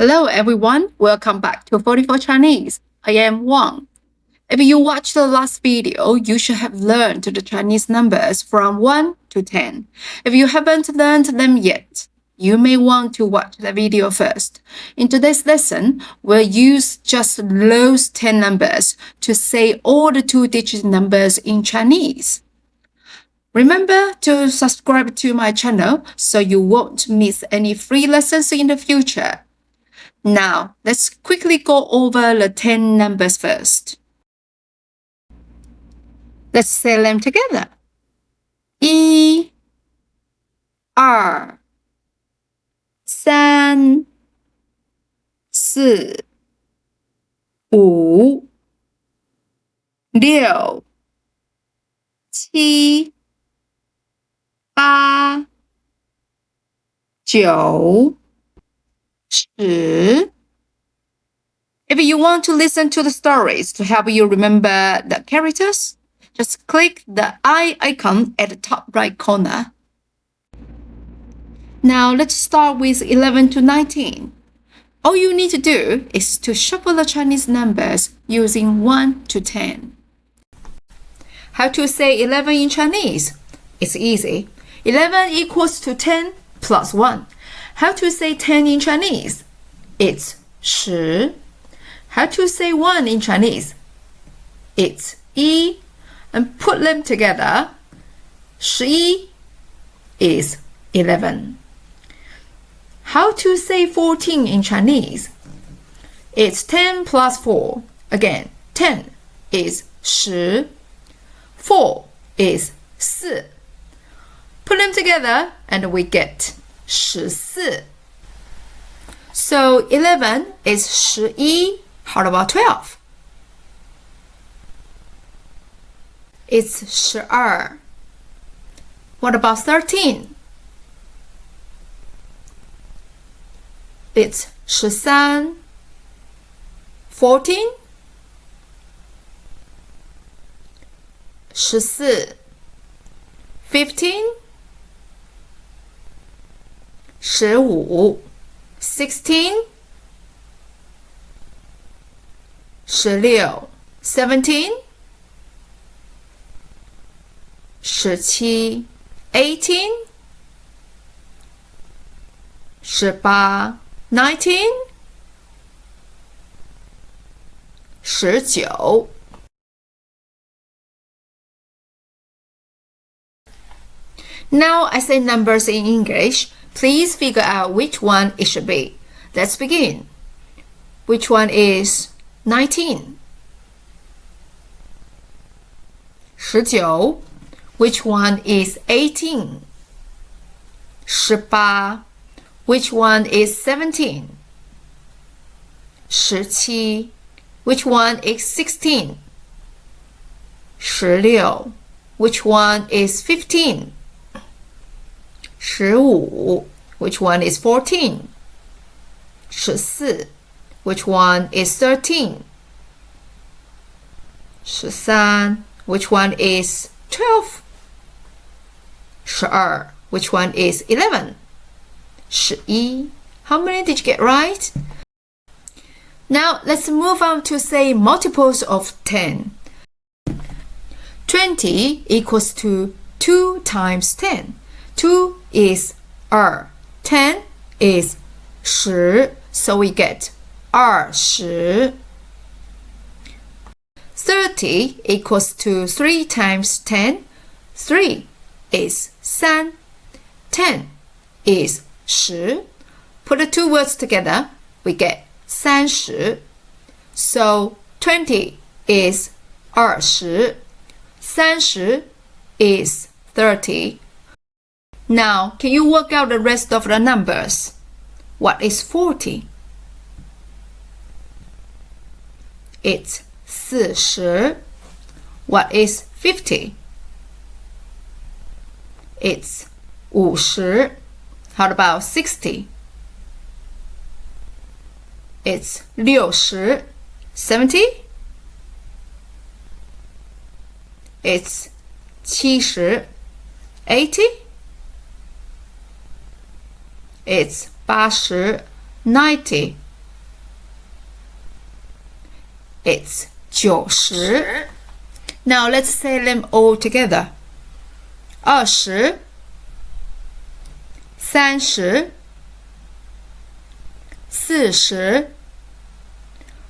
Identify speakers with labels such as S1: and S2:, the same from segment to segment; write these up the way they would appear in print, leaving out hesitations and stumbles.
S1: Hello everyone, welcome back to 44 Chinese. I am Wang. If you watched the last video, you should have learned the Chinese numbers from 1 to 10. If you haven't learned them yet, you may want to watch the video first. In today's lesson, we'll use just those 10 numbers to say all the two-digit numbers in Chinese. Remember to subscribe to my channel so you won't miss any free lessons in the future. Now, let's quickly go over the 10 numbers first. Let's say them together. 1 2 3 4 5 6 7 8 9 10. If you want to listen to the stories to help you remember the characters, just click the eye icon at the top right corner. Now let's start with 11 to 19. All you need to do is to shuffle the Chinese numbers using 1 to 10. How to say 11 in Chinese? It's easy. 11 equals to 10 plus 1. How to say 10 in Chinese? It's 10. How to say 1 in Chinese? It's 1. And put them together. 11 is 11. How to say 14 in Chinese? It's 10 plus 4. Again, 10 is 10. 4 is 4. Put them together and we get 14. So 11 is 11. How about 12? It's 12. What about 13? It's 13. 14? 14. 15? 15. 16? 16. 17? 17. 18? 18. 19? 19. Now I say numbers in English. Please figure out which one it should be. Let's begin. Which one is 19? 19. Which one is 18? 18. Which one is 17? 17. Which one is 16? 16. Which one is 15? 15. Which one is 14? 14. Which one is 13? 13. Which one is 12? 12. Which one is 11? 11. How many did you get right? Now let's move on to say multiples of 10. 20 equals to 2 times 10. 2 is 2. 10 is 10. So we get 20. 30 equals to 3 times 10. 3 is 3. 10 is 10. Put the two words together, we get 30. So 20 is 20. 30 is 30. Now, can you work out the rest of the numbers? What is 40? It's 40. What is 50? It's 50. How about 60? It's 60. 70? It's 70. 80? It's 80. 90. It's 90. Now let's say them all together. 20 30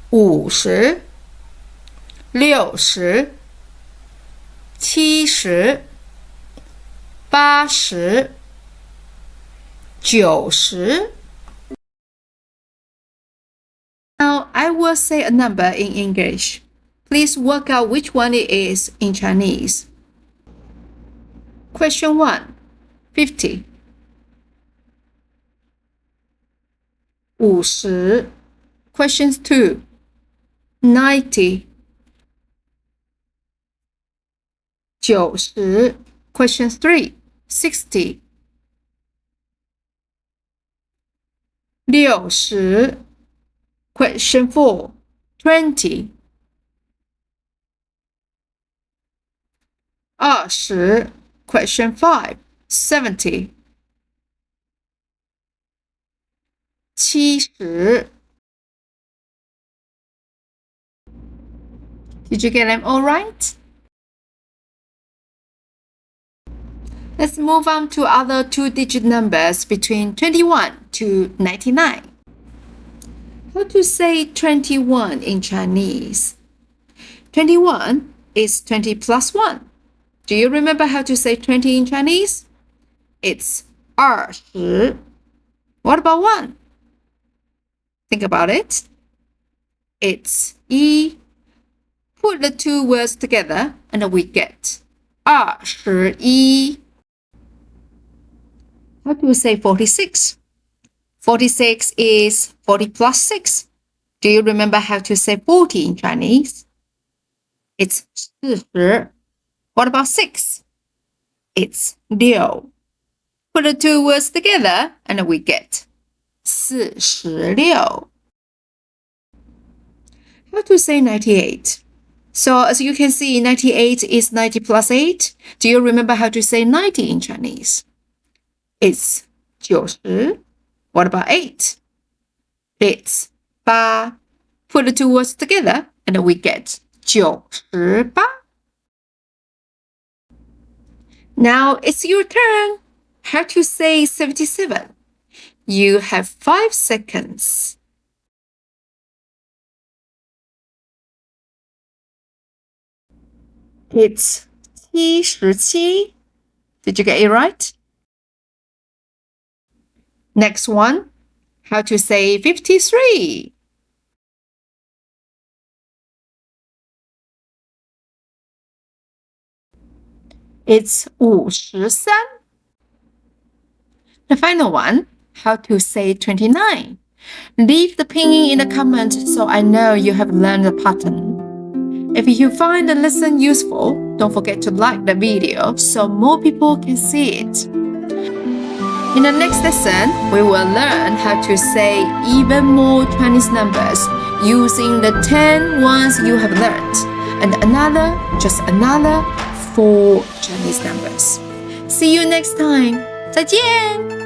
S1: 40 50 60 70 80 90. Now I will say a number in English. Please work out which one it is in Chinese. Question 1. 50. 50. Question 2. 90. 90. Question 3. 60. 60. Question 4. 20. 20. Question 5. 70. 70. Did you get them all right? Let's move on to other two-digit numbers between 21 to 99. How to say 21 in Chinese? 21 is 20 plus 1. Do you remember how to say 20 in Chinese? It's 20. What about 1? Think about it. It's 一. Put the two words together and we get 21. How do you say 46? 46 is 40 plus 6. Do you remember how to say 40 in Chinese? It's 40. What about 6? It's 6. Put the two words together and we get 46. How to say 98? So as you can see, 98 is 90 plus 8. Do you remember how to say 90 in Chinese? It's 90. What about 8? It's 8. Put the two words together and we get 98. Now it's your turn. How to say 77? You have 5 seconds. It's 77. Did you get it right? Next one, how to say 53? It's 53. The final one, how to say 29? Leave the pinyin in the comment so I know you have learned the pattern. If you find the lesson useful, don't forget to like the video so more people can see it. In the next lesson, we will learn how to say even more Chinese numbers using the 10 ones you have learned, and just another 4 Chinese numbers. See you next time. 再见!